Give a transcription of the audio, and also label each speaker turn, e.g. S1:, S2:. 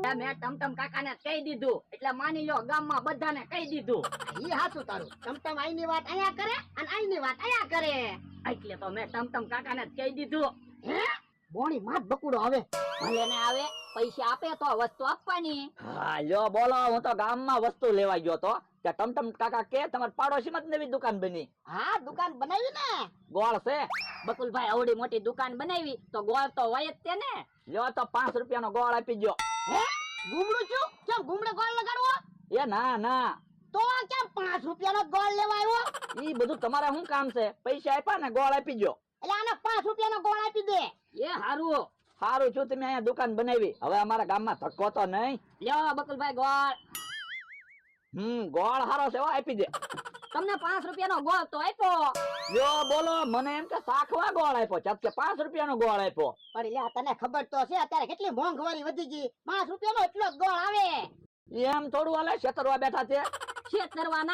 S1: મેં ટમટમ કાકાને કહી દીધું એટલે માની લો ગામમાં બધાને કહી દીધું.
S2: ઈ હાચું તારું. ટમટમ આઈની વાત અહીંયા કરે અને આઈની વાત અહીંયા કરે.
S1: એટલે તો મેં ટમટમ કાકાને જ કહી દીધું.
S2: હે બોણી માત બકુડો આવે.
S1: ભલે ને આવે, પૈસા આપે તો વસ્તુ આપવાની.
S3: હા લ્યો બોલો, હું તો ગામમાં વસ્તુ લેવા ગયો તો કે ટમટમ કાકા કે તમારા પાડોશીમાં જ નવી દુકાન બની.
S2: હા દુકાન બનાવી ને.
S3: ગોળ છે?
S1: બકુલભાઈ આવડી મોટી દુકાન બનાવી તો ગોળ તો હોય જ તે ને.
S3: લ્યો તો 5 રૂપિયાનો ગોળ આપી ગયો.
S2: હે ગુમડું છું કેમ ગુમડે ગોળ લગાડવો?
S3: એ ના ના,
S2: તો કેમ 5 રૂપિયાનો ગોળ લેવા આવ્યો?
S3: ઈ બધું તમારે શું કામ છે? પૈસા આપ્યા ને ગોળ આપી ગયો.
S2: એટલે આને 5 રૂપિયાનો ગોળ આપી દે.
S1: એ હારું.
S3: સારું છું તમે અહીંયા દુકાન બનાવી, હવે અમારા ગામમાં ધક્કો તો નહીં.
S1: લ્યો બકુલભાઈ ગોળ.
S3: ગોળ હારો છે હો, આપી દે.
S1: તમને 5 રૂપિયાનો ગોળ તો આપ્યો.
S3: લ્યો બોલો, મને એમ કે સાખવા ગોળ આપ્યો, ચાત કે 5 રૂપિયાનો ગોળ આપ્યો.
S2: પણ લ્યા તને ખબર તો છે અત્યારે કેટલી મોંઘવારી વધી ગઈ. 5 રૂપિયાનો એટલો જ ગોળ આવે.
S3: એમ થોડું હાલે, છેતરવા બેઠા છે.
S1: છેતરવાના